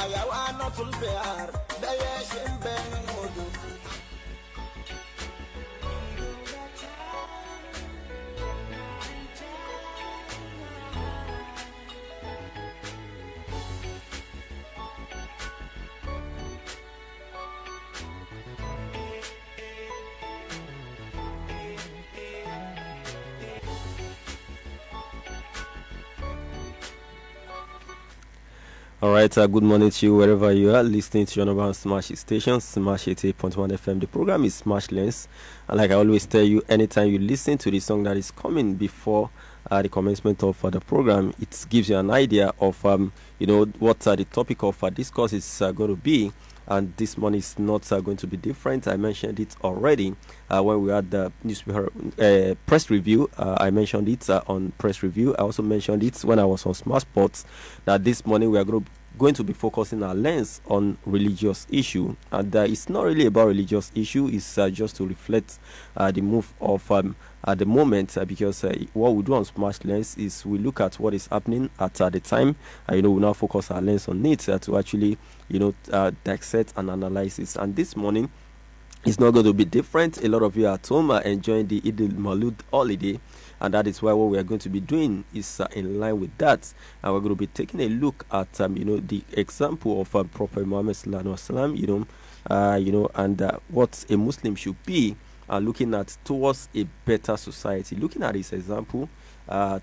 حيوانات البحر بيش بين المدن. All right, good morning to you wherever you are listening to your number one Smash station, Smash 88.1 FM. The program is Smash Lens, and like I always tell you, anytime you listen to the song that is coming before the commencement of the program, it gives you an idea of what the topic of discourse is going to be. And this morning is not going to be different. I mentioned it already when we had the newspaper press review. I mentioned it on press review. I also mentioned it when I was on Smart Sports that this morning we are going to be focusing our lens on religious issue. And it's not really about religious issue. It's just to reflect the move of at the moment because what we do on Smash Lens is we look at what is happening at the time. We now focus our lens on it to actually dissect and analyze it. And this morning it's not going to be different. A lot of you at home are enjoying the Eid al-Maulud holiday, and that is why what we are going to be doing is in line with that. And we're going to be taking a look at the example of Prophet Muhammad sallallahu alaihi wasallam, and what a Muslim should be looking at towards a better society, looking at his example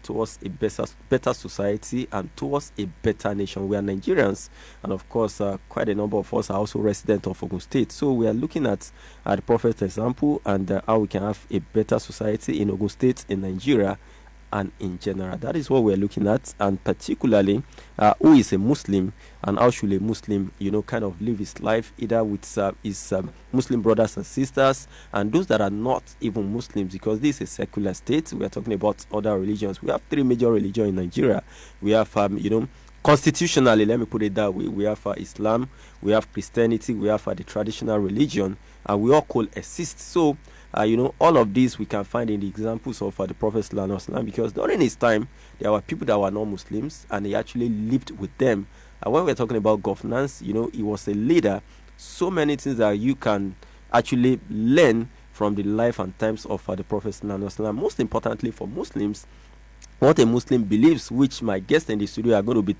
towards a better society and towards a better nation. We are Nigerians, and of course quite a number of us are also residents of Ogun State, so we are looking at the Prophet's example and how we can have a better society in Ogun State, in Nigeria, and in general. That is what we're looking at, and particularly who is a Muslim and how should a Muslim kind of live his life, either with his Muslim brothers and sisters and those that are not even Muslims, because this is a secular state. We are talking about other religions. We have three major religions in Nigeria. We have constitutionally, let me put it that way, we have Islam, we have Christianity, we have the traditional religion, and we all coexist. So all of these we can find in the examples of the Prophet sallallahu alaihi wasallam, because during his time there were people that were not Muslims and he actually lived with them. And when we're talking about governance, he was a leader. So many things that you can actually learn from the life and times of the Prophet sallallahu alaihi wasallam. Most importantly for Muslims, what a Muslim believes, which my guests in the studio are going to be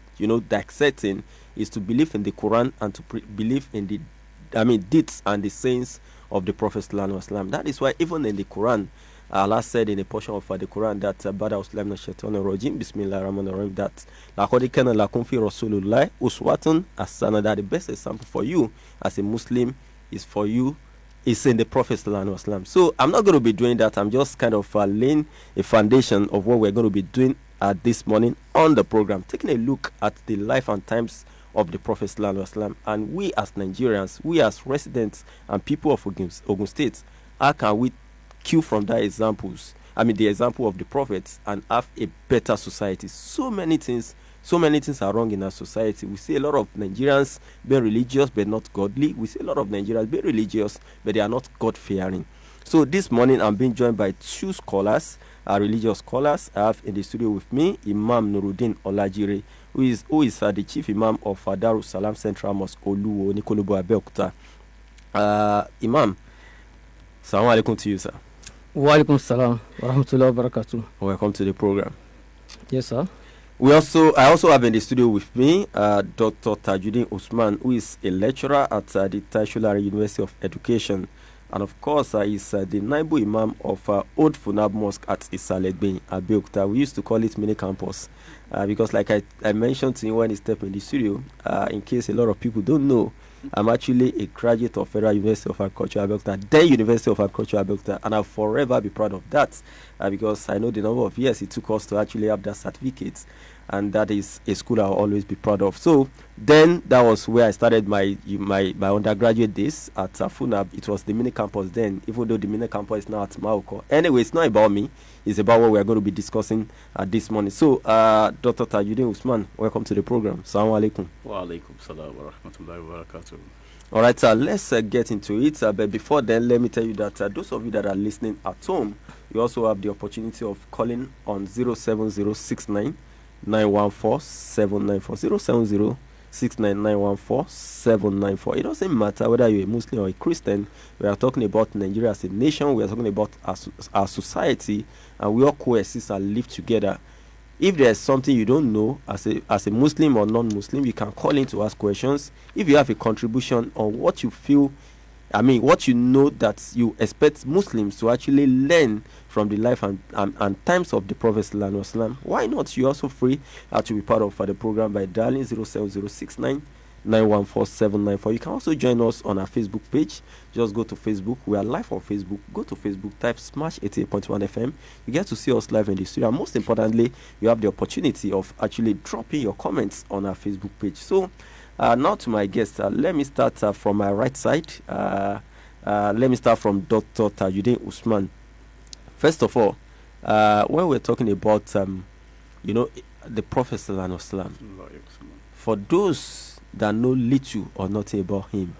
dissecting, is to believe in the Quran and to believe in the deeds and the sayings of the Prophet sallallahu alaihi wasallam. That is why even in the Quran, Allah said in a portion of the Quran that Bada Uslam Shaitan Rajim Bismillah Rahman Rahim, that Laqad kana lakum fi Rasulullah uswatun hasana, that the best example for you as a Muslim is in the Prophet sallallahu alaihi wasallam. So I'm not going to be doing that. I'm just kind of laying a foundation of what we're going to be doing this morning on the program, taking a look at the life and times of the Prophet sallallahu alaihi wasallam. And we as Nigerians, we as residents and people of Ogun State, how can we cue from that examples, the example of the prophets, and have a better society? So many things are wrong in our society. We see a lot of Nigerians being religious but not godly. We see a lot of Nigerians being religious but they are not God-fearing. So this morning I'm being joined by two scholars, religious scholars. I have in the studio with me Imam Nuruddin Olajire, who is the chief imam of Darus Salam Central Mosque, Oluwo, Nikolobo, Abeokuta. Imam, assalamu alaikum to you, sir. Wa alaikum salam wa rahmatullahi wa barakatuh. Welcome to the program. Yes, sir. I also have in the studio with me Dr. Tajuddin Usman, who is a lecturer at the Tashulari University of Education, and of course is the Naibu Imam of Old Funab Mosque at Isalekbe, Abeokuta. We used to call it mini campus because, like I mentioned to you when he stepped in the studio, in case a lot of people don't know, I'm actually a graduate of Federal University of Agriculture, Abeokuta, then University of Agriculture, Abeokuta, and I'll forever be proud of that because I know the number of years it took us to actually have that certificate, and that is a school I'll always be proud of. So then that was where I started my undergraduate days at FUNAB. It was the mini campus then, even though the mini campus is now at Maoko. Anyway, it's not about me, it's about what we're going to be discussing this morning. So Dr. Tajuddin Usman, welcome to the program. Assalamu alaikum. Wa alaikum salam wa rahmatullahi wa barakatuh. All right, let's get into it. But before then, let me tell you that those of you that are listening at home, you also have the opportunity of calling on 07069 914 794 080-69914794. It doesn't matter whether you're a Muslim or a Christian. We are talking about Nigeria as a nation. We are talking about our society, and we all coexist and live together. If there's something you don't know as a Muslim or non-Muslim, you can call in to ask questions. If you have a contribution on what you feel, what you know that you expect Muslims to actually learn from the life and times of the Prophet Sallallahu Alaihi Wasallam, why not? You're also free to be part of the program by dialing 07069914794. You can also join us on our Facebook page. Just go to Facebook. We are live on Facebook. Go to Facebook, type Smash 88.1 FM. You get to see us live in the studio. And most importantly, you have the opportunity of actually dropping your comments on our Facebook page. So, now to my guest. Let me start from my right side. Let me start from Dr. Tajuddin Usman. First of all, when we're talking about, the Prophet Sallallahu Alaihi Wasallam, for those that know little or nothing about him,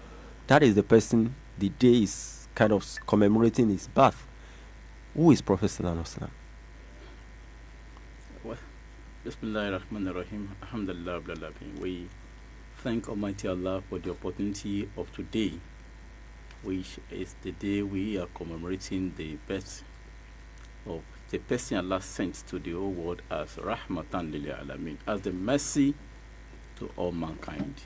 that is the person the day is kind of commemorating his birth. Who is Prophet Sallallahu Alaihi Wasallam? Well, Bismillahirrahmanirrahim. Alhamdulillah. We thank Almighty Allah for the opportunity of today, which is the day we are commemorating the birth of the person Allah sent to the whole world as Rahmatan lil Alamin, as the mercy to all mankind.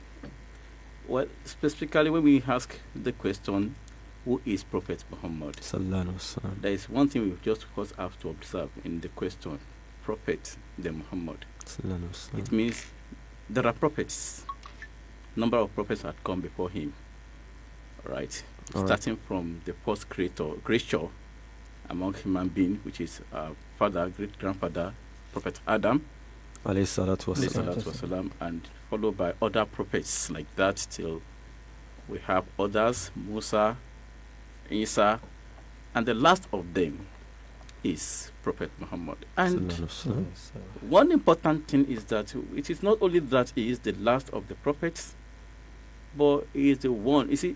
Well, specifically when we ask the question, who is Prophet Muhammad? There is one thing we just of course have to observe in the question, Prophet the Muhammad. It means there are prophets. Number of prophets had come before him, right? Starting from the first creature among human beings, which is our father, great grandfather, Prophet Adam, alayhi salatu wasalam, and followed by other prophets like that till we have others, Musa, Isa, and the last of them is Prophet Muhammad. And one important thing is that it is not only that he is the last of the prophets, but he is the one. You see,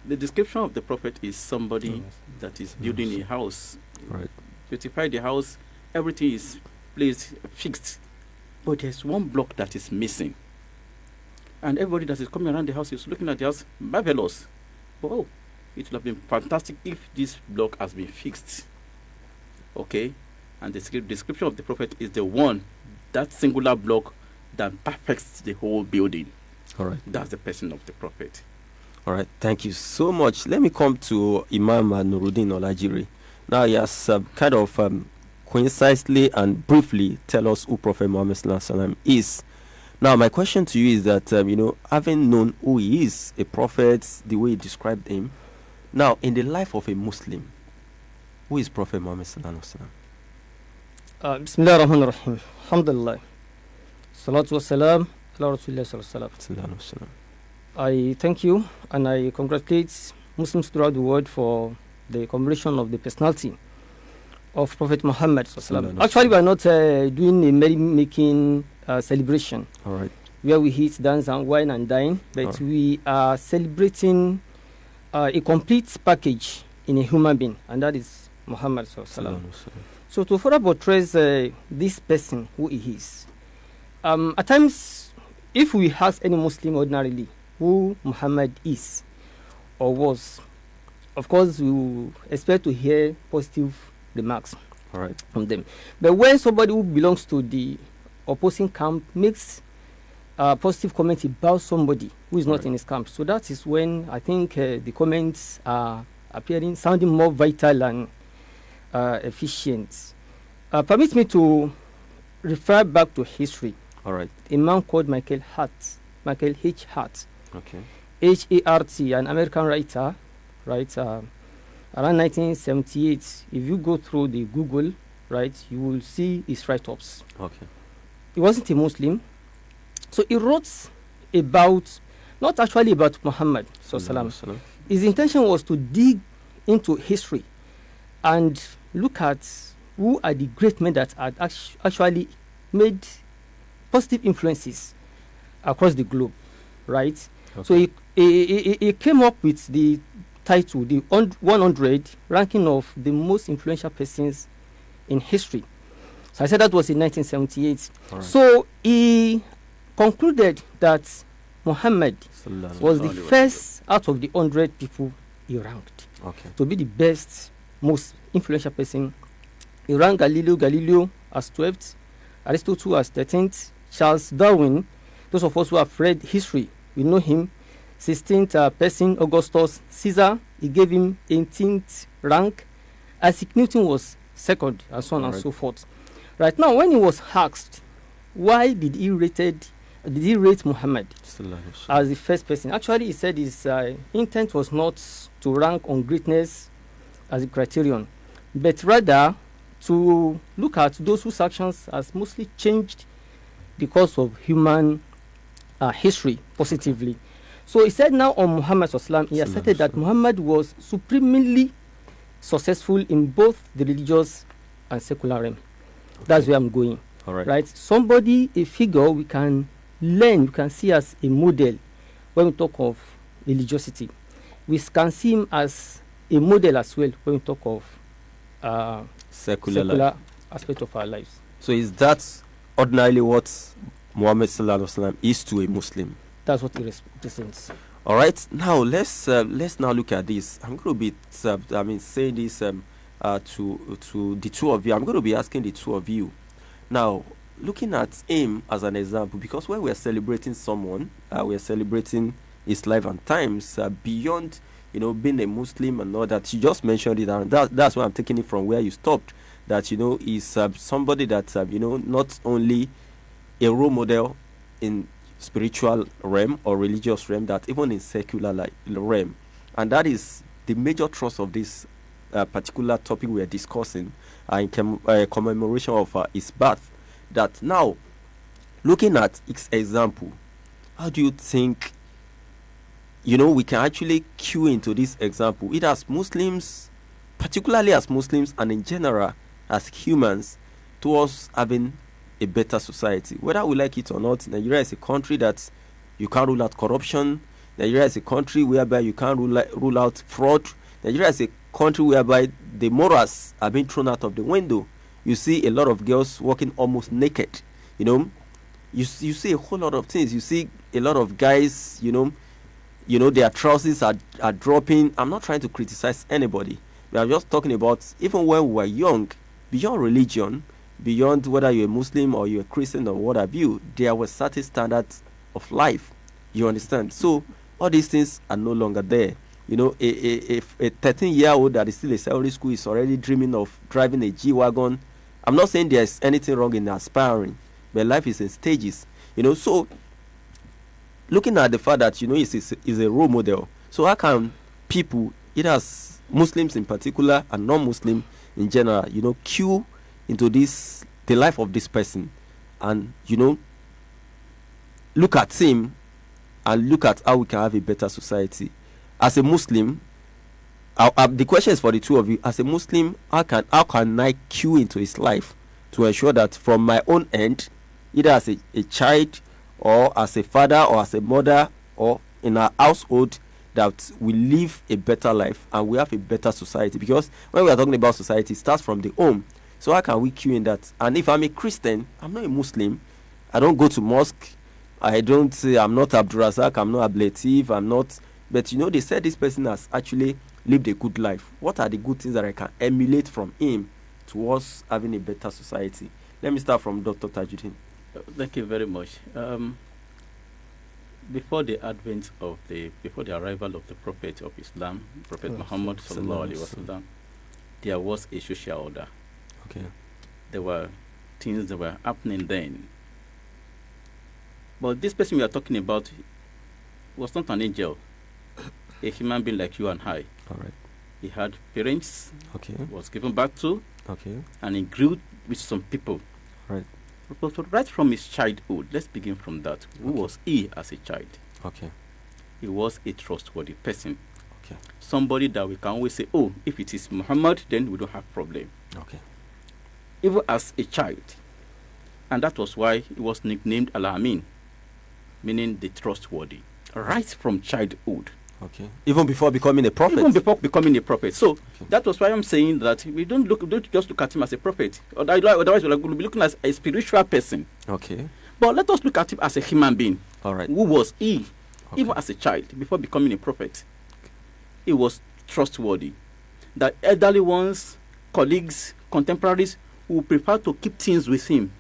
the description of the prophet is somebody that is building a house, right? Beautify the house, everything is placed, fixed. But there's one block that is missing. And everybody that is coming around the house is looking at the house, marvelous. But it would have been fantastic if this block has been fixed. Okay? And the description of the prophet is the one, that singular block that perfects the whole building. All right. That's the person of the prophet. All right. Thank you so much. Let me come to Imam Nuruddin Olajire. Now, he has kind of concisely and briefly tell us who Prophet Muhammad Sallallahu Alaihi Wasallam is. Now, my question to you is that, having known who he is, a prophet, the way he described him, now, in the life of a Muslim, who is Prophet Muhammad Sallallahu Alaihi Wasallam? Bismillah ar-Rahman ar-Rahim. Alhamdulillah. Salatu wassalam ala Rasulillah sallallahu alaihi wasallam. I thank you and I congratulate Muslims throughout the world for the commemoration of the personality of Prophet Muhammad sallallahu alaihi wasallam. Actually, we are not doing a merry-making celebration. All right. Where we eat, dance, and wine and dine, but we are celebrating a complete package in a human being, and that is Muhammad sallallahu alaihi wasallam. So to further portrays this person who he is, at times, if we ask any Muslim ordinarily who Muhammad is or was, of course we will expect to hear positive remarks from them. But when somebody who belongs to the opposing camp makes a positive comment about somebody who is not in his camp, so that is when I think the comments are sounding more vital and efficient. Permit me to refer back to history. All right. A man called Michael H. Hart. Okay. H-A-R-T, an American writer, right? Around 1978. If you go through the Google, right, you will see his write-ups. Okay. He wasn't a Muslim, so he wrote about, not actually about Muhammad sallallahu. His intention was to dig into history and look at who are the great men that had actually made positive influences across the globe, right? Okay. So he came up with the title, the 100 ranking of the most influential persons in history. So I said that was in 1978. Right. So he concluded that Muhammad was the first out of the 100 people he ranked to be the best, most influential person. He ranked Galileo as 12th, Aristotle as 13th, Charles Darwin, those of us who have read history, we know him, 16th person, Augustus Caesar, he gave him 18th rank. Isaac Newton was second, and so on and so forth. Right now, when he was asked why did he rate Muhammad as the first person, actually he said his intent was not to rank on greatness as a criterion, but rather to look at those whose actions has mostly changed the course of human history positively. So he said now on Muhammad Sallam, he asserted that Muhammad was supremely successful in both the religious and secular realm. That's where I'm going. All right. Right? Somebody, a figure we can learn, we can see as a model when we talk of religiosity. We can see him as a model as well when we talk of secular aspect of our lives. So is that ordinarily what Muhammad Sallallahu Alaihi Wasallam is to a Muslim? That's what he represents. All right. Now let's now look at this. I'm going to be saying this to the two of you. I'm going to be asking the two of you. Now, looking at him as an example, because when we are celebrating someone, we are celebrating his life and times beyond, being a Muslim and all that. You just mentioned it, and that's why I'm taking it from where you stopped. That is somebody that not only a role model in spiritual realm or religious realm, that even in secular realm, and that is the major thrust of this particular topic we are discussing in commemoration of his birth. That now, looking at its example, how do you think we can actually cue into this example, either as Muslims, particularly as Muslims, and in general as humans, towards having a better society? Whether we like it or not, Nigeria is a country that you can't rule out corruption. Nigeria is a country whereby you can't rule out fraud. Nigeria is a country whereby the morals are being thrown out of the window. You see a lot of girls walking almost naked. You see a whole lot of things. You see a lot of guys, their trousers are dropping. I'm not trying to criticize anybody. We are just talking about even when we were young, beyond religion, beyond whether you're a Muslim or you're a Christian or what have you, there were certain standards of life. You understand? So all these things are no longer there. A 13-year-old that is still a secondary school is already dreaming of driving a G-Wagon. I'm not saying there's anything wrong in aspiring, but life is in stages. So looking at the fact that is a role model, so how can people, either as Muslims in particular and non-Muslim in general, cue into the life of this person, and look at him and look at how we can have a better society? As a Muslim, the question is for the two of you. As a Muslim, how can I cue into his life to ensure that from my own end, either as a child or as a father or as a mother or in our household, that we live a better life and we have a better society? Because when we are talking about society, it starts from the home. So how can we cue in that? And if I'm a Christian, I'm not a Muslim, I don't go to mosque, I'm not Abdul Razak, I'm not ablative, I'm not. But they said this person has actually lived a good life. What are the good things that I can emulate from him towards having a better society? Let me start from Dr. Tajuddin. Thank you very much. Before the arrival of the Prophet of Islam, Prophet Muhammad sallallahu alaihi wasallam, there was a social order. Okay. There were things that were happening then. But this person we are talking about was not an angel, a human being like you and I. All right. He had parents. Okay. Was given back to. Okay. And he grew with some people. Right. But right from his childhood, let's begin from that. Who was he as a child? Okay. He was a trustworthy person. Okay. Somebody that we can always say, oh, if it is Muhammad, then we don't have problem. Okay. Even as a child. And that was why he was nicknamed Al-Amin, meaning the trustworthy. Right from childhood. Okay. Even before becoming a prophet. Even before becoming a prophet. So that was why I'm saying that we don't just look at him as a prophet. Otherwise we're going to be looking at a spiritual person. Okay. But let us look at him as a human being. All right. Who was he? Okay. Even as a child, before becoming a prophet, he was trustworthy. The elderly ones, colleagues, contemporaries will prefer to keep things with him,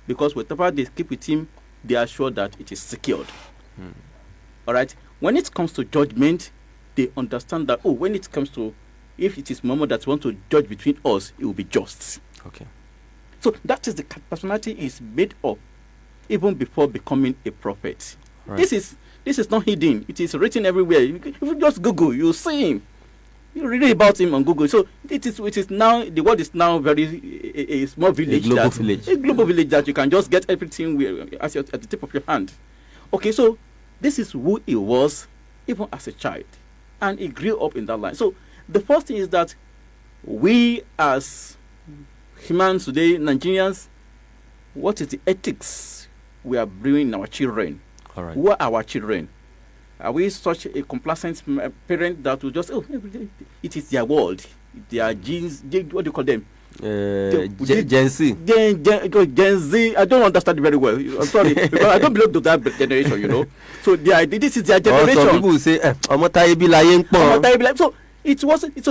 because whatever they keep with him, they are sure that it is secured. All right. When it comes to judgment, they understand that, when it comes to, if it is Muhammad that wants to judge between us, it will be just. Okay. So that is the personality is made up even before becoming a prophet. Right. This is not hidden. It is written everywhere. If you just Google, you'll see him. You read about him on Google. So it is now, the world is now a small village. A global village that you can just get everything at the tip of your hand. Okay, so this is who he was even as a child. And he grew up in that line. So the first thing is that we as humans today, Nigerians, what is the ethics we are bringing in our children? All right. Who are our children? Are we such a complacent parent that will just, it is their world, their genes, what do you call them? Gen Z. Gen Z, I don't understand very well. I'm sorry, because I don't belong to that generation, So this is their generation. Some people will say, So it wasn't,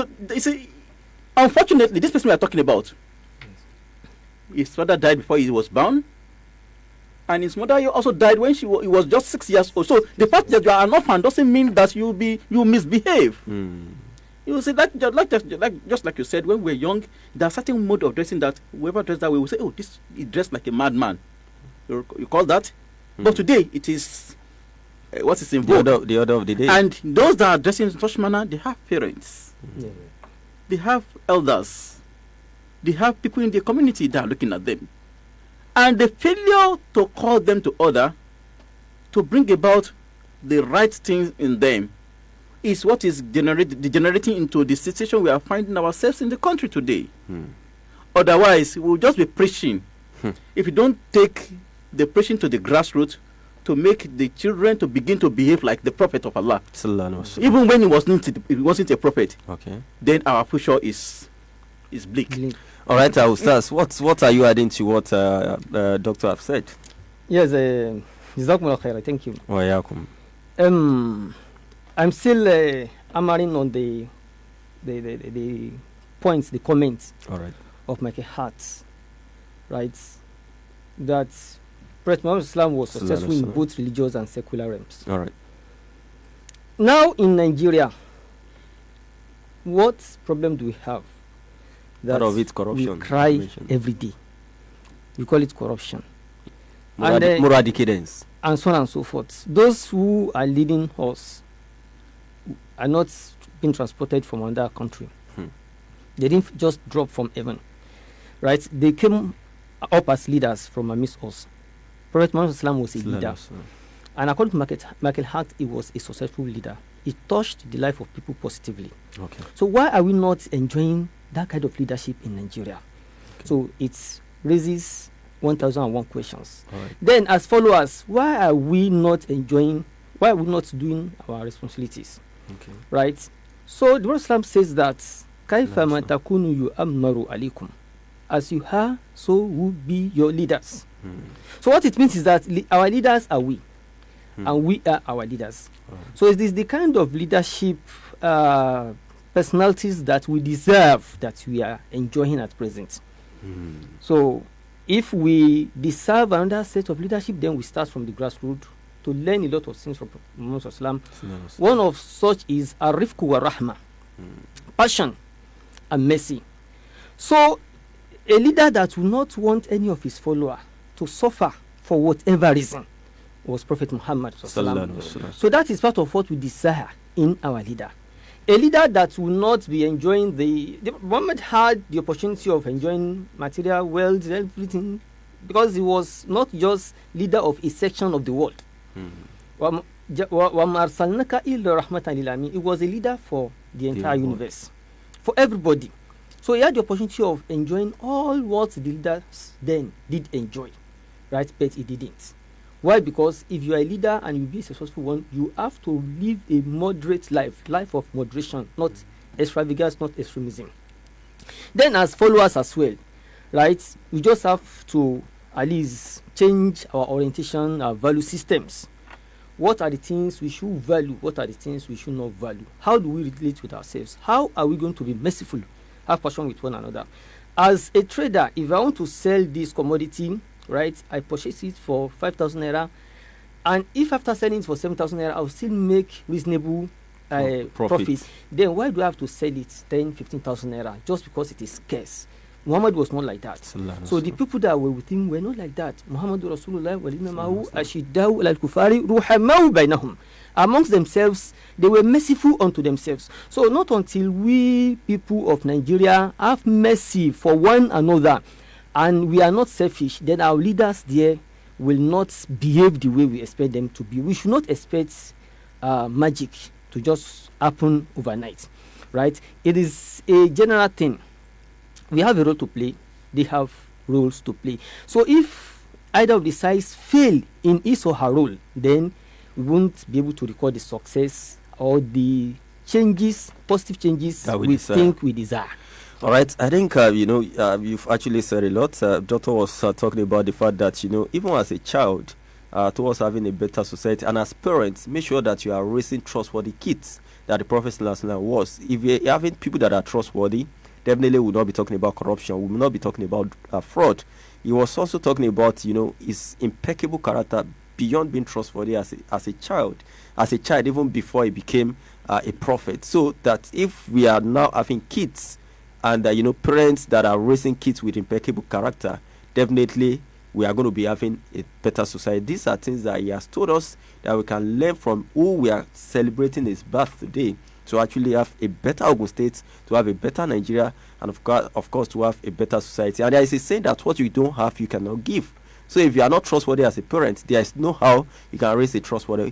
unfortunately, this person we are talking about, his father died before he was born. And his mother also died when he was just 6 years old. So the fact that you are an orphan doesn't mean that you misbehave. You see that just like you said, when we were young, there are certain mode of dressing that whoever dressed that way will say, this is dressed like a madman. You call that? But today it is what is in vogue. The order of the day. And those that are dressing in such manner, they have parents, they have elders, they have people in the community that are looking at them. And the failure to call them to order, to bring about the right things in them, is what is degenerating into the situation we are finding ourselves in the country today. Otherwise, we'll just be preaching. If you don't take the preaching to the grassroots to make the children to begin to behave like the Prophet of Allah, even when he wasn't a prophet, then our future is bleak. All right, Ustaz, what are you adding to what Doctor have said? Yes, Jazakumullah khair, thank you. Wa yakum. I'm still hammering on the points, the comments of Michael Hart, right? That Prophet Muhammad Islam was successful in both religious and secular realms. All right. Now in Nigeria, what problem do we have? Part of it corruption. We cry every day. We call it corruption. Moral decadence. And so on and so forth. Those who are leading us are not being transported from another country. They didn't just drop from heaven. Right? They came up as leaders from amidst us. Prophet Muhammad Islam was a leader. And according to Michael Hart, he was a successful leader. He touched the life of people positively. Okay. So why are we not enjoying that kind of leadership in Nigeria? Okay. So it raises 1001 questions. Right. Then as followers, why are we not doing our responsibilities? Okay. Right? So the Prophet Islam says that Kaifa ma takunu yu'ammaru alikum. As you are, so will be your leaders. So what it means is that our leaders are we. And we are our leaders. So is this the kind of leadership personalities that we deserve that we are enjoying at present? So if we deserve another set of leadership, then we start from the grassroots to learn a lot of things from Muhammad Islam. One of such is arifku wa rahma, passion and mercy. So a leader that will not want any of his followers to suffer for whatever reason was Prophet Muhammad. So that is part of what we desire in our leader. A leader that will not be enjoying Muhammad had the opportunity of enjoying material wealth, everything, because he was not just leader of a section of the world. He was a leader for the entire universe, for everybody. So he had the opportunity of enjoying all what the leaders then did enjoy, right? But he didn't. Why? Because if you are a leader and you be a successful one, you have to live a moderate life of moderation, not extravagance, not extremism. Then as followers as well, right? You just have to at least change our orientation, our value systems. What are the things we should value? What are the things we should not value? How do we relate with ourselves? How are we going to be merciful, have passion with one another? As a trader, if I want to sell this commodity, right, I purchase it for 5,000 naira, and if after selling it for 7,000 naira, I'll still make reasonable profit, then why do I have to sell it 10, 15,000 naira just because it is scarce? Muhammad was not like that. So the people that were with him were not like that. Muhammad Rasulullah walimamahu ashidahu al kufari ruhamahu bainahum. Amongst themselves, they were merciful unto themselves. So not until we people of Nigeria have mercy for one another and we are not selfish, then our leaders there will not behave the way we expect them to be. We should not expect magic to just happen overnight, right? It is a general thing. We have a role to play. They have roles to play. So if either of the sides fail in his or her role, then we won't be able to record the success or the changes, positive changes that we think we desire. All right. I think, you've actually said a lot. Doctor was talking about the fact that, even as a child, towards having a better society, and as parents, make sure that you are raising trustworthy kids, that the Prophet was. If you're having people that are trustworthy, definitely will not be talking about corruption. We will not be talking about fraud. He was also talking about, his impeccable character beyond being trustworthy as a child, even before he became a prophet. So that if we are now having kids and, parents that are raising kids with impeccable character, definitely we are going to be having a better society. These are things that he has told us that we can learn from who we are celebrating his birth today, to actually have a better Ogun State, to have a better Nigeria, and of course to have a better society. And there is a saying that what you don't have, you cannot give. So if you are not trustworthy as a parent, there is no how you can raise a trustworthy,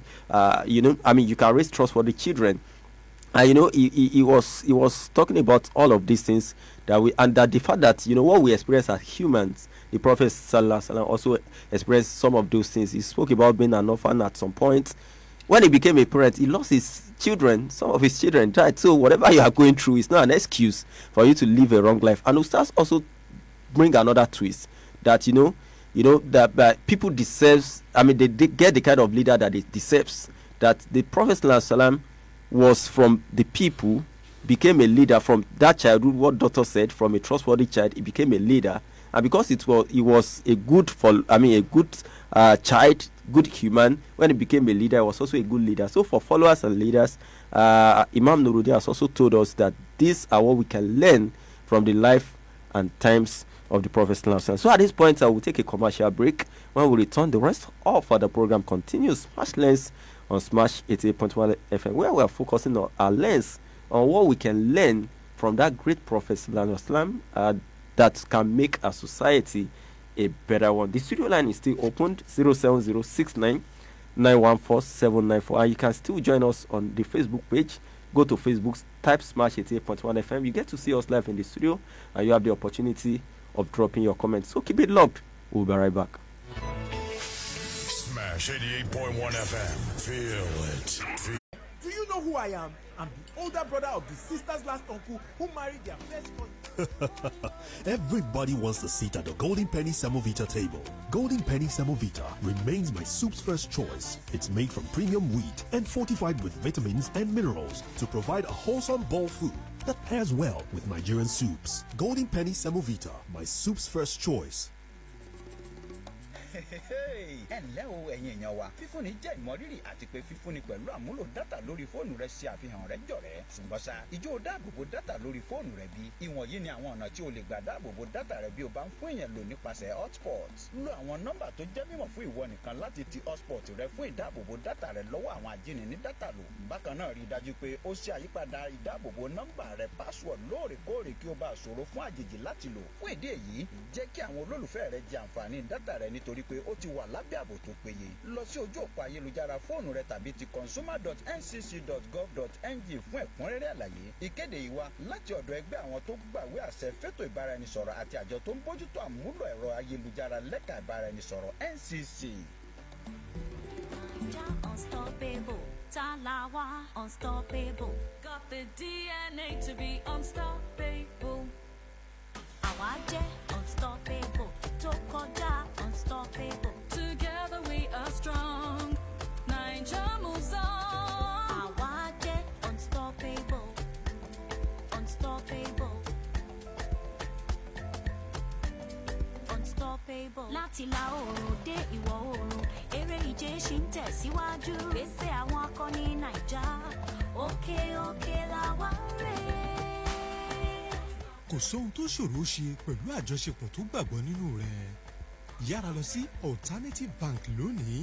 you can raise trustworthy children. He was talking about all of these things and that the fact that what we experience as humans, the Prophet Sallallahu Alaihi Wasallam also experienced some of those things. He spoke about being an orphan at some point. When he became a parent, he lost his children. Some of his children died. So whatever you are going through is not an excuse for you to live a wrong life. And Ustaz also bring another twist that that people deserves. They get the kind of leader that it deserves. That the Prophet ﷺ was from the people, became a leader from that childhood. What doctor said, from a trustworthy child, he became a leader. And because he was a good child, good human, when he became a leader, he was also a good leader. So for followers and leaders, Imam Nuruddin has also told us that these are what we can learn from the life and times of the Prophet. So at this point, I will take a commercial break. When we return, the rest of the program continues. Smash Lens on Smash 88.1 FM, where we are focusing on our lens on what we can learn from that great Prophet that can make a society a better one. The studio line is still opened, 07069 914-794, and you can still join us on the Facebook page. Go to Facebook, type Smash 88.1 FM. You get to see us live in the studio, and you have the opportunity of dropping your comments. So keep it locked. We'll be right back. Smash 88.1 FM. Feel it. Do you know who I am? I'm the older brother of the sister's last uncle who married their first cousin. Everybody wants to sit at the Golden Penny Semovita table. Golden Penny Semovita remains my soup's first choice. It's made from premium wheat and fortified with vitamins and minerals to provide a wholesome bowl food that pairs well with Nigerian soups. Golden Penny Semovita, my soup's first choice. Ẹ̀lẹ́ o ẹ̀yin èèyàn wa, fífúnni jẹ́ ìmọrírì àti pé fífúnni pẹ̀lú àmúlò dátà lórí fóònù rẹ ṣe àfihàn rẹ̀ jọ̀rẹ́. Ṣùgbọ́n ṣá, ìjọ dáàbòbò dátà lórí fóònù rẹ bí? Ìwọ̀nyí ni àwọn ọ̀nà tí o lè gbà dáàbòbò dátà rẹ bí o bá ń fún èèyàn lò nípasẹ̀ hotspot. Lo àwọn nọ́mbà tó jẹ́ mímọ̀ fún ìwọ nìkan láti ti hotspot rẹ fún ìdáàbòbò dátà rẹ lọ́wọ́ àwọn ajínigbé dátà lò. Bákan náà rí i dájú pé ó ṣe àyípadà ìdáàbòbò nọ́mbà rẹ password lóòrèkóòrè kí ó bá ṣòro fún àjèjì láti lò. Fún ìdí èyí, jẹ́ kí àwọn olólùfẹ́ rẹ jẹ àǹfààní dátà rẹ nítorí pé ó ti wà lábẹ́ ààbò tó péye. Lọ sí ojú òpó ayélujára fóònù rẹ tàbí ti consumer.ncc.gov.ng fún ẹ̀kúnrẹ́rẹ́ àlàyé. Ìkéde yìí wá láti ọ̀dọ̀ ẹgbẹ́ àwọn tó gbàwé àṣẹ fétò ìbáraẹnisọ̀rọ̀ àti àjọ tó ń bójútó àmúlò ẹ̀rọ ayélujára lẹ́ka ìbáraẹnisọ̀rọ̀ NCC. Unstoppable, Talawa, unstoppable. Got the DNA to be unstoppable. Àwa jẹ́ unstoppable, tó kọjá unstoppable. láti la oòrùn dé ìwọ̀ oòrùn eré ìje ṣì ń tẹ̀síwájú gbèsè àwọn akọni Naija òkè òkè làwa ń rè. Kò sóhun tó ṣòro ṣe pẹ̀lú àjọṣepọ̀ tó gbàgbọ́ nínú rẹ̀. Yára lọ sí Alternative Bank lónìí.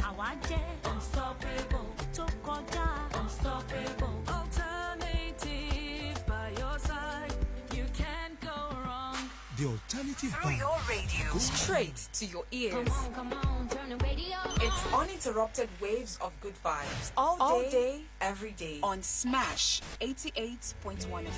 Àwa jẹ́ unstoppable tó kọjá unstoppable. Alternative by your side, you can't go wrong. The Alternative Through Bank. your radio, straight to your ears. Come on, turn the radio. It's uninterrupted waves of good vibes. All day, every day. On Smash 88.1 FM.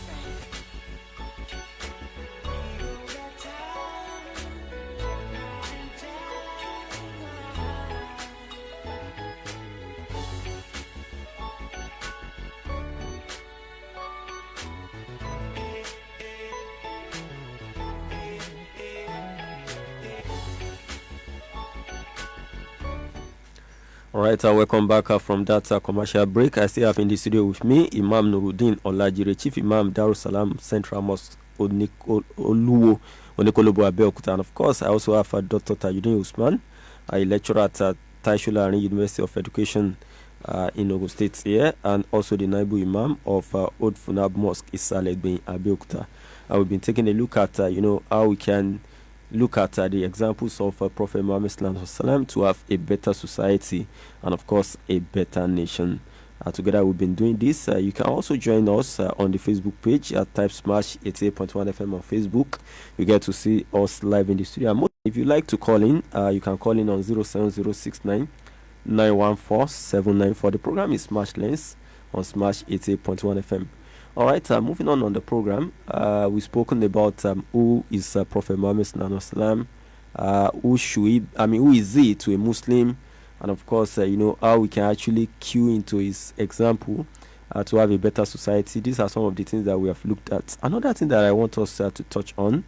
All right, welcome back from that commercial break. I still have in the studio with me Imam Nuruddin Olajire, Chief Imam Darussalam Central Mosque Oluwo Onikolobo Abeokuta, and of course I also have Dr. Tajuddin Usman, a lecturer at Taishulara University of Education in Ogun State here, and also the Naibu Imam of Old Funab Mosque Isale Abeokuta. We've been taking a look at how we can look at the examples of Prophet Muhammad Sallallahu to have a better society and of course a better nation. Together we've been doing this. You can also join us on the Facebook page at Type Smash 88.1 FM on Facebook. You get to see us live in the studio. If you like to call in, you can call in on 07069 914 794. The program is Smash Lens on Smash 88.1 FM. All right, moving on the program, we've spoken about who is Prophet Muhammad Sallallahu who is he to a Muslim, and of course, how we can actually cue into his example to have a better society. These are some of the things that we have looked at. Another thing that I want us to touch on,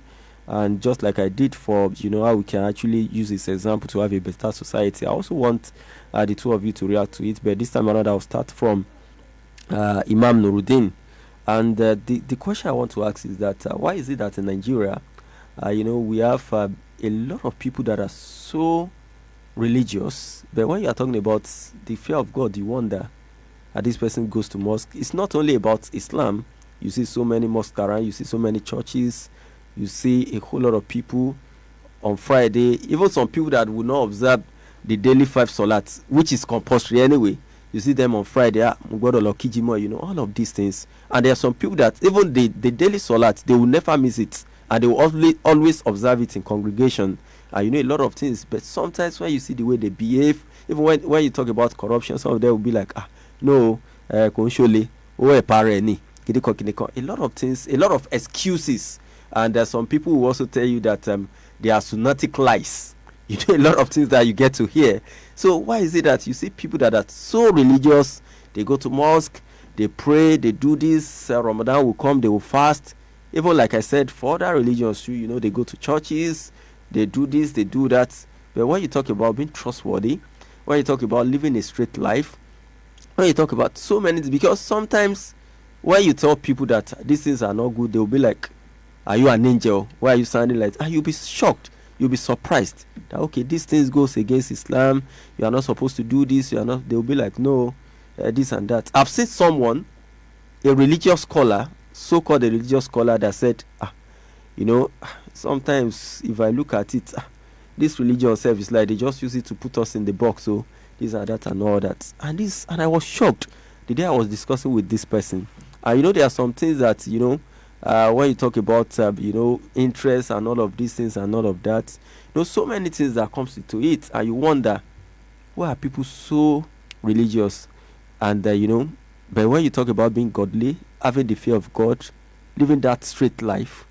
and just like I did for how we can actually use his example to have a better society, I also want the two of you to react to it. But this time around, I'll start from Imam Nuruddin. And the question I want to ask is that why is it that in Nigeria, we have a lot of people that are so religious, but when you are talking about the fear of God, you wonder this person goes to mosque. It's not only about Islam. You see so many mosques around, you see so many churches, you see a whole lot of people on Friday, even some people that will not observe the daily 5 salats, which is compulsory anyway. You see them on Friday, all of these things. And there are some people that even the daily salat, they will never miss it. And they will always observe it in congregation. And a lot of things. But sometimes when you see the way they behave, even when you talk about corruption, some of them will be like, no, a lot of things, a lot of excuses. And there are some people who also tell you that they are sunnatic lies. A lot of things that you get to hear. So why is it that you see people that are so religious, they go to mosque, they pray, they do this, Ramadan will come, they will fast. Even like I said, for other religions too, they go to churches, they do this, they do that. But when you talk about being trustworthy, when you talk about living a straight life, when you talk about so many, because sometimes when you tell people that these things are not good, they'll be like, are you an angel? Why are you sounding like that? And you'll be shocked. You'll be surprised that okay, these things goes against Islam. You are not supposed to do this. You are not. They'll be like, no, this and that. I've seen someone, a religious scholar, so-called a religious scholar, that said, sometimes if I look at it, this religion self is like they just use it to put us in the box. So this and that and all that. And I was shocked the day I was discussing with this person. And there are some things that when you talk about interest and all of these things and all of that, so many things that comes into it, and you wonder why are people so religious? And but when you talk about being godly, having the fear of God, living that straight life,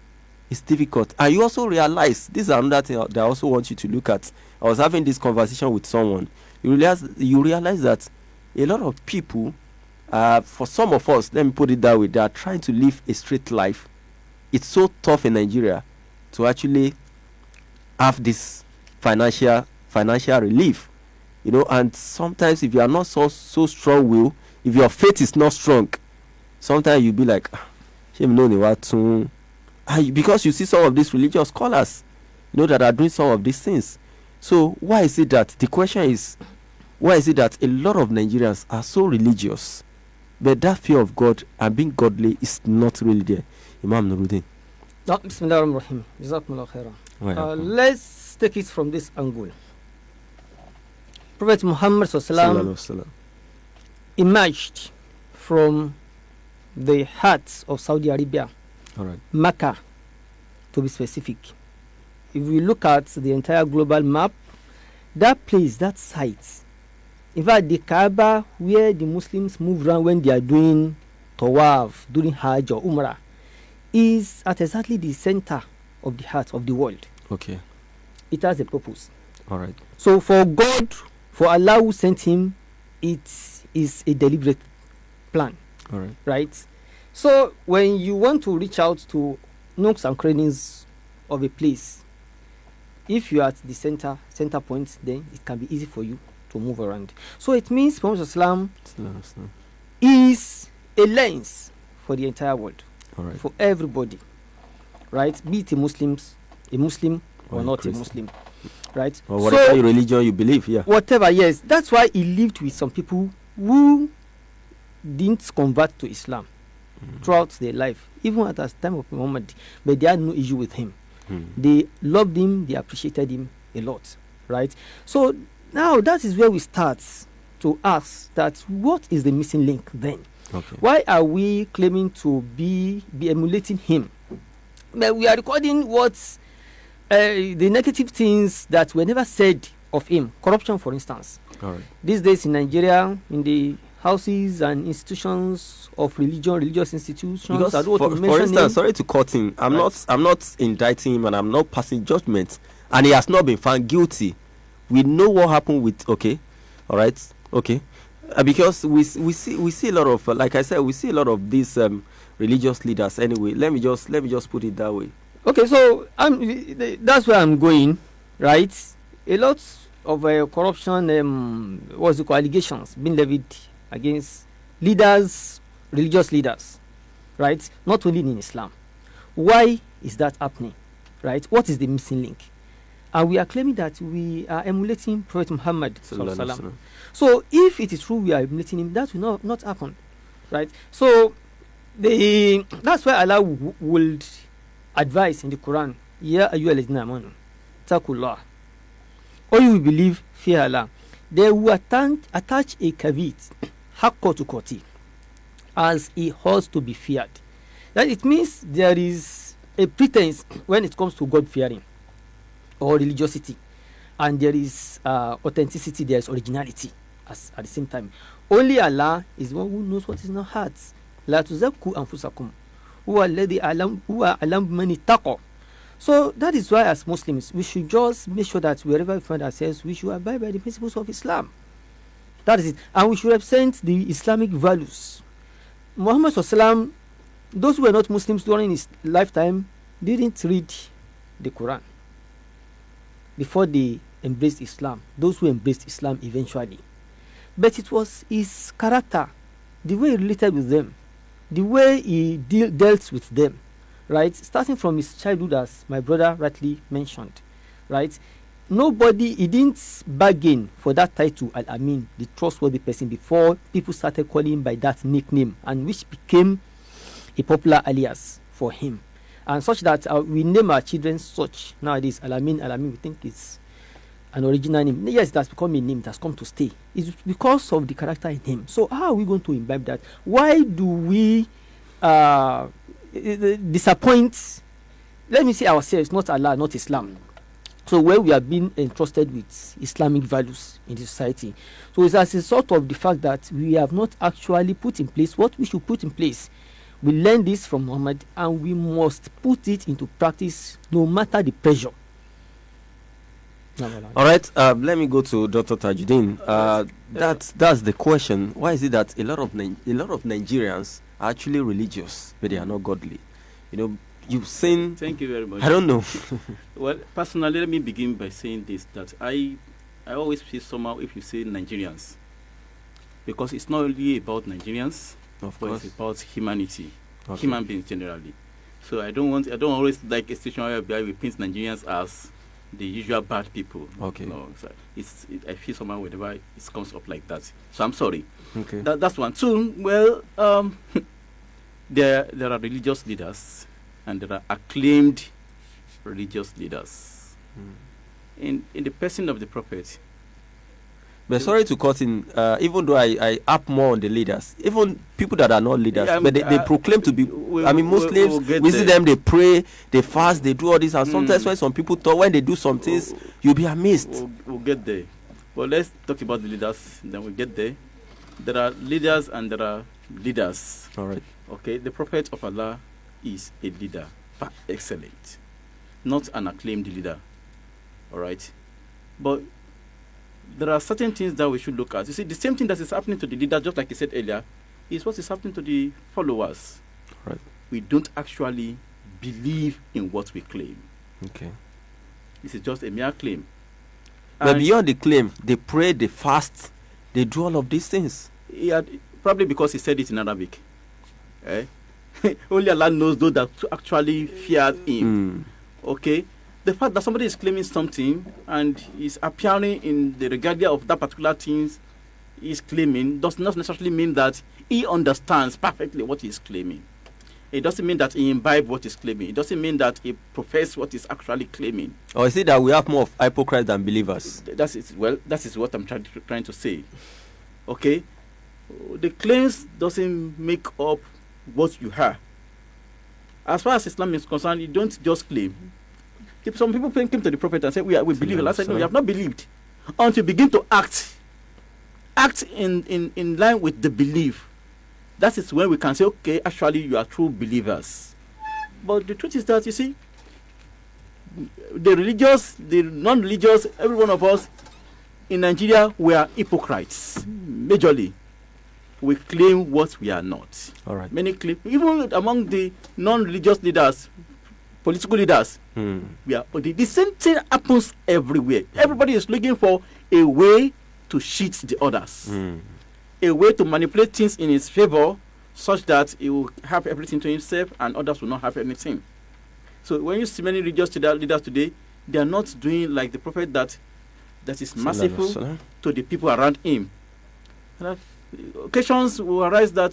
it's difficult. And you also realize, this is another thing that I also want you to look at. I was having this conversation with someone. You realize that a lot of people, for some of us, let me put it that way, they are trying to live a straight life. It's so tough in Nigeria to actually have this financial relief, and sometimes if you are not so strong will, if your faith is not strong, sometimes you'll be like, because you see some of these religious scholars, that are doing some of these things. So why is it that the question is, why is it that a lot of Nigerians are so religious, but that fear of God and being godly is not really there? Imam Nuruddin. Bismillahirrahmanirrahim. Jazakumullah khairan. Let's take it from this angle. Prophet Muhammad sallallahu emerged from the heart of Saudi Arabia, Mecca to be specific. If we look at the entire global map, that place, that site, in fact the Kaaba where the Muslims move around when they are doing tawaf, during Hajj or Umrah, is at exactly the center of the heart of the world. Okay. It has a purpose. All right. So for God, for Allah who sent him, it is a deliberate plan. All right. Right? So when you want to reach out to nooks and crannies of a place, if you are at the center point, then it can be easy for you to move around. So it means Muhammad Islam is a lens for the entire world. All right. For everybody, right? Be it a Muslim or not Christian. a Muslim, right? Or whatever your religion you believe, yeah. Whatever, yes. That's why he lived with some people who didn't convert to Islam throughout their life, even at the time of Muhammad, but they had no issue with him. They loved him, they appreciated him a lot, right? So now that is where we start to ask that what is the missing link then? Okay. Why are we claiming to be emulating him? But we are recording what's the negative things that were never said of him. Corruption, for instance. All right. These days in Nigeria, in the houses and institutions of religious institutions. Because I don't want to for mention instance, him. sorry to cut him, I'm not indicting him and I'm not passing judgment, and he has not been found guilty. We know what happened with because we see a lot of like I said, we see a lot of these religious leaders. Anyway, let me just put it that way. Okay, so that's where I'm going, right? A lot of corruption, allegations being levied against religious leaders, right? Not only in Islam. Why is that happening, right? What is the missing link? And we are claiming that we are emulating Prophet Muhammad sallallahu alaihi wasallam. So if it is true we are emulating him, that will not happen, right? So that's why Allah would advise in the Quran, Ya ayyuhalladhina amanu taqullah. Or you will believe, fear Allah. They will attach a caveat, haqqa to qati, as he ought to be feared. That it means there is a pretense when it comes to God fearing or religiosity, and there is authenticity, there is originality at the same time. Only Allah is the one who knows what is in our hearts. La tuzakku anfusakum huwa alladhi a'lam man ittaqa. So that is why as Muslims we should just make sure that wherever we find ourselves we should abide by the principles of Islam. That is it. And we should represent the Islamic values. Muhammad sallallahu, those who were not Muslims during his lifetime didn't read the Quran before they embraced Islam. Those who embraced Islam eventually. But it was his character, the way he related with them, the way he dealt with them, right? Starting from his childhood, as my brother rightly mentioned, right? He didn't bargain for that title, Al-Amin, the trustworthy person, before people started calling him by that nickname, and which became a popular alias for him. And such that we name our children such nowadays. Al-Amin, we think it's an original name. Yes, it has become a name, it has come to stay. It's because of the character in him. So how are we going to imbibe that? Why do we disappoint, let me say ourselves, not Allah, not Islam? So where we are being entrusted with Islamic values in the society. So it's as a result of the fact that we have not actually put in place what we should put in place. We learn this from Muhammad and we must put it into practice no matter the pressure. All right, let me go to Dr. Tajuddin. That's the question. Why is it that a lot of Nigerians are actually religious, but they are not godly? You've seen. Thank you very much. I don't know. Well, personally, let me begin by saying this: that I always feel somehow if you say Nigerians, because it's not only about Nigerians, of but course, it's about humanity, okay, human beings generally. So I don't always like a situation where we paint Nigerians as the usual bad people. Okay. No, I feel somehow whenever it comes up like that. So I'm sorry. Okay. That's one. Two, well, there are religious leaders and there are acclaimed religious leaders. In the person of the prophet. But sorry to cut in, even though I up more on the leaders, even people that are not leaders, but they proclaim to be, Muslims, we see them, they pray, they fast, they do all this, and sometimes when some people talk, when they do some things, you'll be amazed. We'll get there. But let's talk about the leaders, then we'll get there. There are leaders and there are leaders. All right. Okay, the prophet of Allah is a leader, excellent, not an acclaimed leader. All right. But there are certain things that we should look at. You see, the same thing that is happening to the leader, just like you said earlier, is what is happening to the followers. Right. We don't actually believe in what we claim. Okay. This is just a mere claim. But beyond the claim, they pray, they fast, they do all of these things. Yeah, probably because he said it in Arabic. Only Allah knows those that actually feared him. Okay. The fact that somebody is claiming something and is appearing in the regalia of that particular thing he's claiming does not necessarily mean that he understands perfectly what he's claiming. It doesn't mean that he imbibes what he's claiming. It doesn't mean that he professes what he's actually claiming. Or is it that we have more of hypocrites than believers? That is what I'm trying to say. Okay? The claims doesn't make up what you are. As far as Islam is concerned, you don't just claim. If some people came to the prophet and said, we believe. Allah said, no, you have not believed. Until you begin to act. Act in line with the belief. That is when we can say, okay, actually you are true believers. But the truth is that, you see, the religious, the non-religious, every one of us in Nigeria, we are hypocrites. Majorly. We claim what we are not. All right. Many claim, even among the non-religious leaders, political leaders, we are. The same thing happens everywhere. Everybody is looking for a way to cheat the others, a way to manipulate things in his favor, such that he will have everything to himself and others will not have anything. So when you see many religious leaders today, they are not doing like the prophet that is merciful to the people around him. Occasions will arose that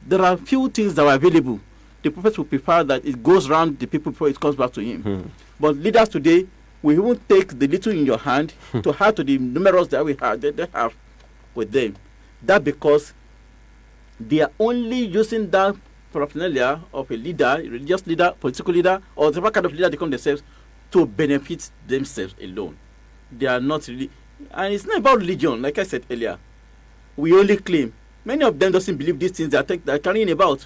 there are few things that are available. The prophet will prefer that it goes around the people before it comes back to him. But leaders today will even take the little in your hand to add to the numerous that they have with them. That because they are only using that paraphernalia of a leader, a religious leader, political leader, or whatever kind of leader they call themselves, to benefit themselves alone. They are not really, and it's not about religion. Like I said earlier, we only claim. Many of them doesn't believe these things they are carrying about.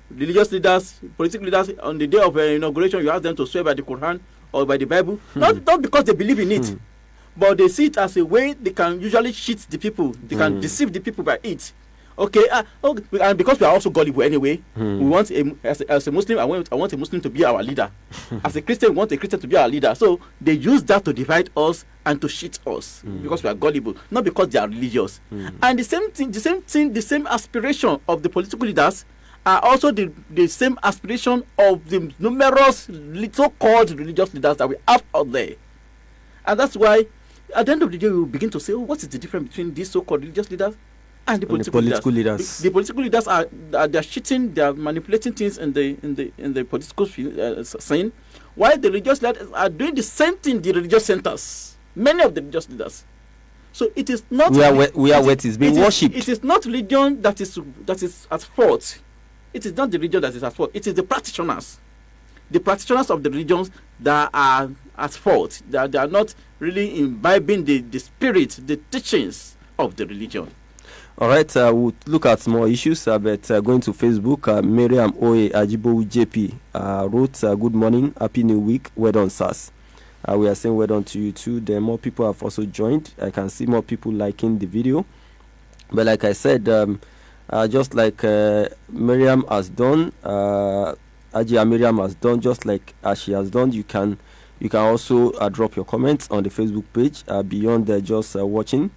Religious leaders, political leaders, on the day of inauguration, you ask them to swear by the Quran or by the Bible, not because they believe in it, but they see it as a way they can usually cheat the people. They can deceive the people by it. Okay, and because we are also gullible anyway, we want as a Muslim, I want a Muslim to be our leader. As a Christian, we want a Christian to be our leader. So they use that to divide us and to cheat us because we are gullible, not because they are religious. And the same aspiration of the political leaders are also the same aspiration of the numerous so-called religious leaders that we have out there. And that's why, at the end of the day, we will begin to say, what is the difference between these so-called religious leaders and the political leaders? The political leaders are cheating, they are manipulating things in the political scene, while the religious leaders are doing the same thing in the religious centers. Many of the religious leaders. So it is not. We are where it is being worshipped. It is not religion that is at fault. It is not the religion that is at fault. It is the practitioners of the religions that are at fault. They are not really imbibing the spirit, the teachings of the religion. All right, we'll look at more issues, but going to Facebook, Miriam Oye Ajibo JP wrote, good morning, happy new week, well done, SARS. We are saying well done to you too. Then more people have also joined. I can see more people liking the video. But like I said, just like Miriam has done, Ajia Miriam has done, just like as she has done, you can also drop your comments on the Facebook page beyond just watching,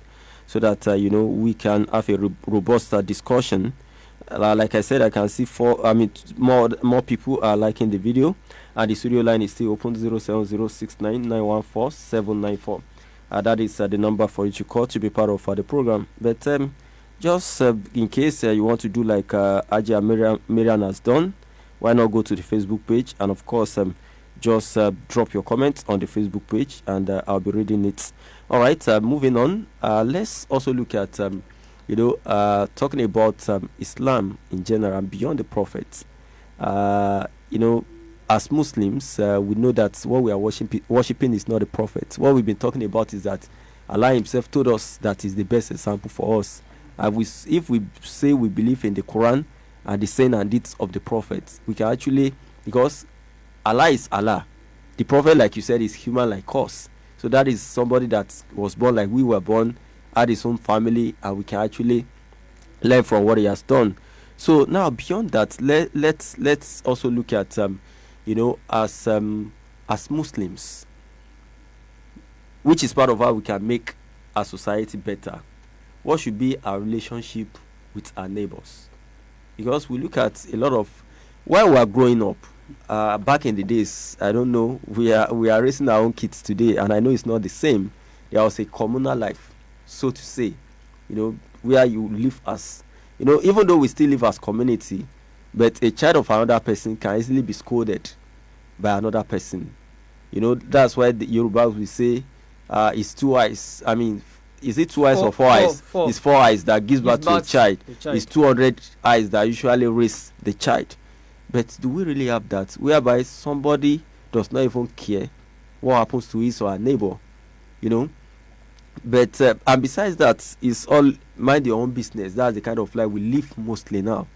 so that we can have a robust discussion Like I said, I can see more people are liking the video, and the studio line is still open 07069914794. That is the number for you to call to be part of the program. But just in case you want to do like Aja Miriam has done, why not go to the Facebook page, and of course just drop your comments on the Facebook page, and I'll be reading it. All right, moving on. Let's also look at talking about Islam in general and beyond the prophets. As Muslims, we know that what we are worshiping is not the prophet. What we've been talking about is that Allah Himself told us that is the best example for us. If we say we believe in the Quran and the saying and deeds of the prophets, we can actually, because Allah is Allah. The prophet, like you said, is human like us. So that is somebody that was born like we were born, had his own family, and we can actually learn from what he has done. So now beyond that, let's also look at as Muslims, which is part of how we can make our society better. What should be our relationship with our neighbors? Because we look at a lot of, while we are growing up, back in the days, I don't know, we are raising our own kids today, and I know it's not the same. There was a communal life, so to say, where you live as, even though we still live as community, but a child of another person can easily be scolded by another person. That's why the Yorubas will say, it's 2 eyes. I mean, is it 2 eyes or 4 eyes? Four. It's 4 eyes that gives birth to a child. It's 200 eyes that usually raise the child. But do we really have that, whereby somebody does not even care what happens to his or her neighbor? But and besides that, it's all mind your own business. That's the kind of life we live mostly now.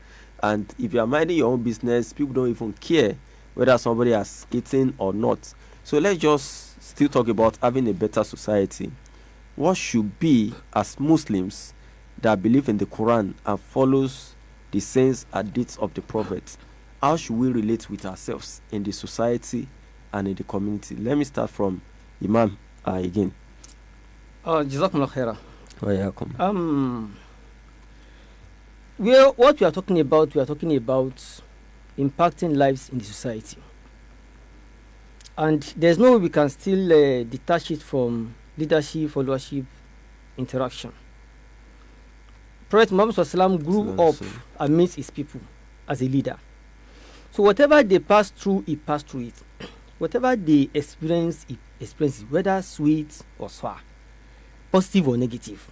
And if you are minding your own business, people don't even care whether somebody has eaten or not. So let's just still talk about having a better society. What should be, as Muslims that believe in the Quran and follows the sayings and deeds of the prophets, how should we relate with ourselves in the society and in the community? Let me start from Imam again. Jazakumullah khaira. Well, what we are talking about impacting lives in the society. And there's no way we can still detach it from leadership, followership, interaction. Prophet Muhammad SAW grew up amidst his people as a leader. So whatever they passed through, he passed through it. Whatever they experienced, he experienced it, whether sweet or sour, positive or negative.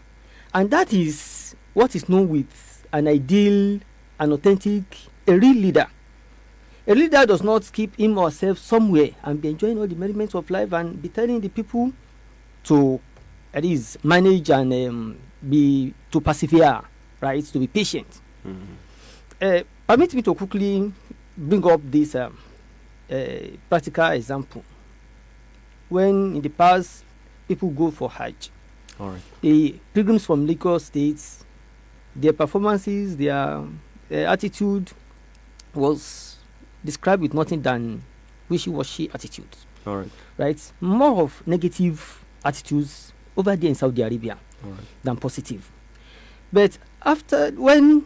And that is what is known with an ideal, an authentic, a real leader. A leader does not keep him or herself somewhere and be enjoying all the merriments of life and be telling the people to at least manage and to persevere, right? To be patient. Mm-hmm. Permit me to quickly bring up this practical example. When in the past people go for Hajj, all right, the pilgrims from Lagos states, their performances, their attitude was described with nothing than wishy-washy attitudes. All right. Right? More of negative attitudes over there in Saudi Arabia than positive. But after when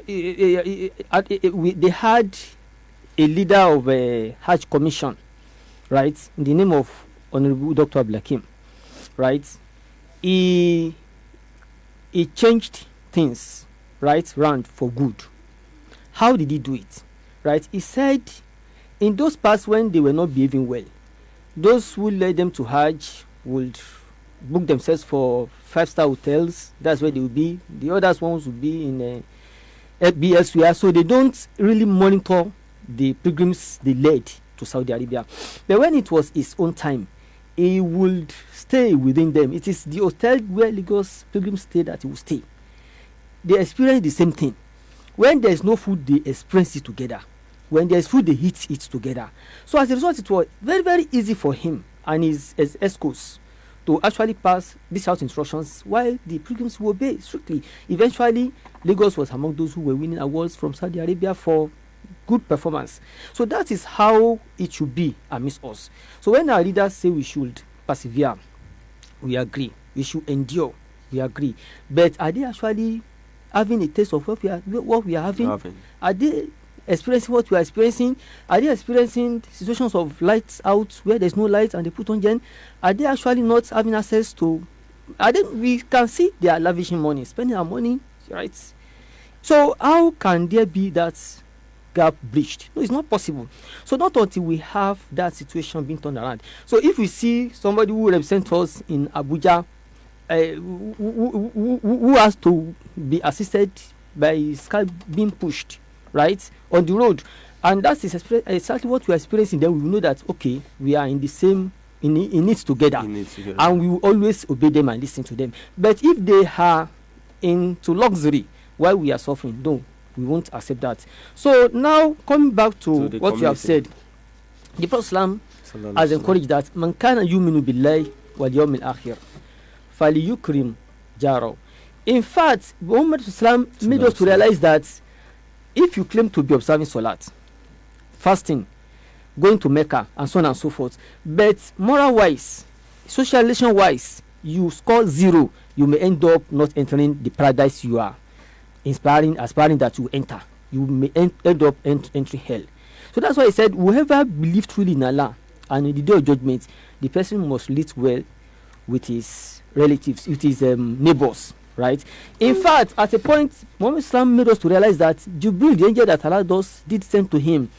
they had a leader of a Hajj commission, right, in the name of Honorable Dr. Abdulhakim, right, he changed things, right, round for good. How did he do it? Right, he said in those parts when they were not behaving well, those who led them to Hajj would book themselves for 5-star hotels. That's where they will be. The others ones will be in elsewhere. So they don't really monitor the pilgrims they led to Saudi Arabia. But when it was his own time, he would stay within them. It is the hotel where Lagos pilgrims stay that he will stay. They experience the same thing. When there is no food, they experience it together. When there is food, they eat it together. So as a result, it was very, very easy for him and his escorts to actually pass these house instructions while the pilgrims will obey strictly. Eventually, Lagos was among those who were winning awards from Saudi Arabia for good performance. So that is how it should be amidst us. So when our leaders say we should persevere, we agree. We should endure, we agree. But are they actually having a taste of what we are having? Are they experiencing what we are experiencing? Are they experiencing situations of lights out where there's no light and they put on gen? Are they actually not having access to? We can see they are lavishing money, spending our money, right? So how can there be that gap breached? No, it's not possible. So not until we have that situation being turned around. So if we see somebody who represents us in Abuja, who has to be assisted by his car being pushed, right, on the road, and that is exactly what we are experiencing, then we will know that, okay, we are in the same, in it together, and we will always obey them and listen to them. But if they are into luxury while we are suffering, no, we won't accept that. So now, coming back to what you have said, the Prophet has encouraged that man kana yuminu billahi wal yawmil akhir falyukrim jaro. In fact, Muhammad made us to realize that if you claim to be observing Salat, fasting, going to Mecca, and so on and so forth, but moral-wise, social relation-wise, you score 0, you may end up not entering the paradise you are aspiring that you enter. You may end up entering hell. So that's why he said, whoever believes truly in Allah and in the day of judgment, the person must live well with his relatives, with his neighbors. Right. In fact, at a point, Muhammad Islam made us to realize that Jibril, the angel that Allah did send to him,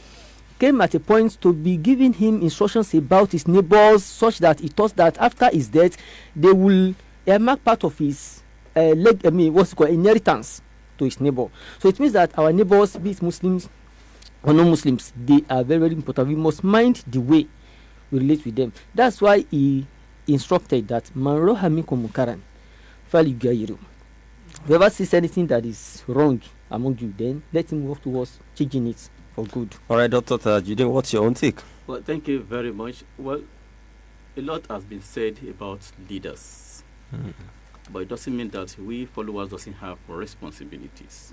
came at a point to be giving him instructions about his neighbors, such that he thought that after his death, they will mark part of his inheritance to his neighbor. So it means that our neighbors, be it Muslims or non-Muslims, they are very, very important. We must mind the way we relate with them. That's why he instructed that man roha minkum munkaran falyughayyirhu. Whoever sees anything that is wrong among you, then let him work towards changing it for good. All right, Dr. Tajudeen, what's your own take? Well, thank you very much. Well, a lot has been said about leaders, but it doesn't mean that we followers doesn't have responsibilities.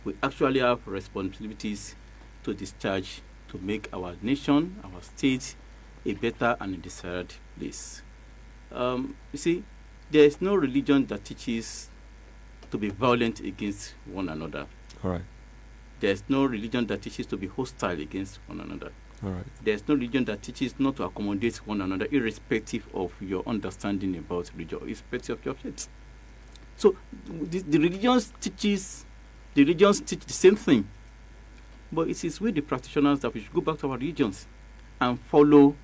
We actually have responsibilities to discharge to make our nation, our state, a better and a desired place. You see, there is no religion that teaches to be violent against one another. All right. There is no religion that teaches to be hostile against one another. All right. There is no religion that teaches not to accommodate one another, irrespective of your understanding about religion, irrespective of your faith. So the religions teach the same thing, but it is with the practitioners that we should go back to our religions and follow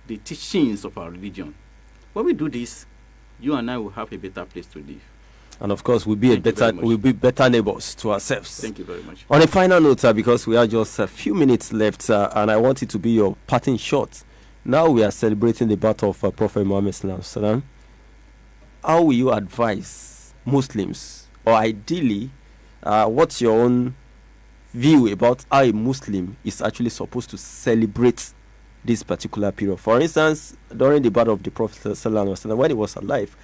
the teachings of our religion. When we do this, you and I will have a better place to live. And of course, we'll be better neighbors to ourselves. Thank you very much. On a final note, because we have just a few minutes left, and I want it to be your parting shot. Now we are celebrating the birth of Prophet Muhammad Sallallahu Alaihi Wasallam. How will you advise Muslims, or ideally, what's your own view about how a Muslim is actually supposed to celebrate this particular period? For instance, during the birth of the Prophet Sallallahu Alaihi Wasallam, when he was alive,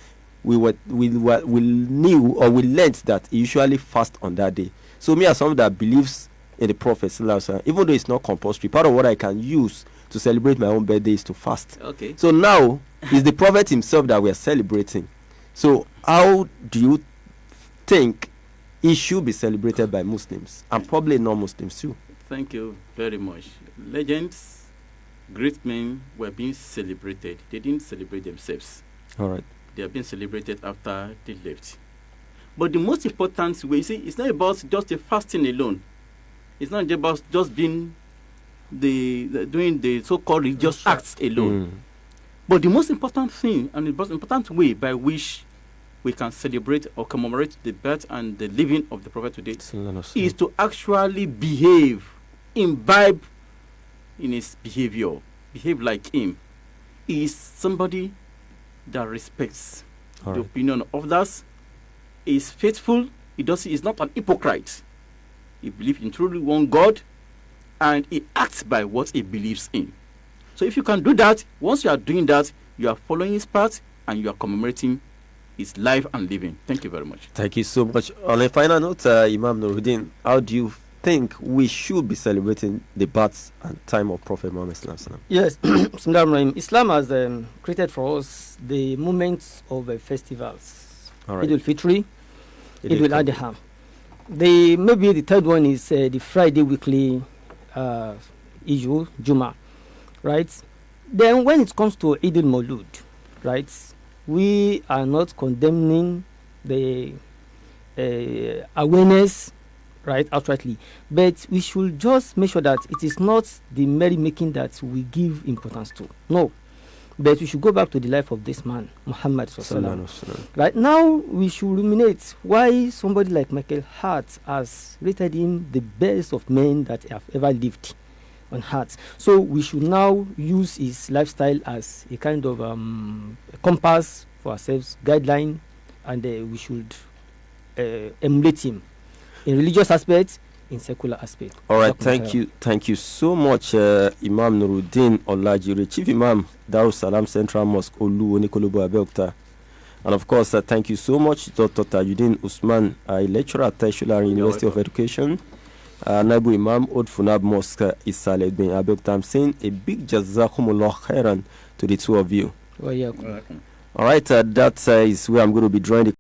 we knew or we learned that he usually fast on that day. So me, as someone that believes in the Prophet Sallallahu Alaihi Wasallam, even though it's not compulsory, part of what I can use to celebrate my own birthday is to fast. Okay. So now it's the Prophet himself that we are celebrating. So how do you think it should be celebrated by Muslims and probably non-Muslims too? Thank you very much. Legends, great men were being celebrated. They didn't celebrate themselves. All right. They have been celebrated after they left. But the most important way, see, it's not about just the fasting alone. It's not about just being doing the so-called religious acts alone. But the most important thing and the most important way by which we can celebrate or commemorate the birth and the living of the Prophet today is to actually imbibe in his behavior, behave like him. He is somebody that respects the opinion of others, is faithful, is not an hypocrite. He believes in truly one God, and he acts by what he believes in. So if you can do that, once you are doing that, you are following his path and you are commemorating his life and living. Thank you very much. Thank you so much. On a final note, Imam Nuruddin, how do you think we should be celebrating the birth and time of Prophet Muhammad Sallallahu Alaihi Wasallam? Yes, Islam has created for us the moments of festivals. All right. Eid al-Fitr, It will Adha. Maybe the third one is the Friday weekly issue, Juma, right? Then when it comes to Eid al-Maulud, right, we are not condemning the awareness, right, outrightly, but we should just make sure that it is not the merrymaking that we give importance to. No. But we should go back to the life of this man, Muhammad Sallallahu. Right now, we should ruminate why somebody like Michael Hart has rated him the best of men that have ever lived on earth. So we should now use his lifestyle as a kind of a compass for ourselves, guideline, and we should emulate him in religious aspects, in secular aspect. All right, thank you so much, Imam Nuruddin Olajire, Chief Imam, Darus Salam Central Mosque, Olu Onikolobo Abeokuta. And of course, thank you so much, Dr. Tajudeen Usman, a lecturer at Teshulari University of Education, Naibu Imam, Old Funab Mosque, Isale bin Abeokuta. I'm saying a big jazakumullah khairan to the two of you. Well, yeah. All right, that is where I'm going to be drawing the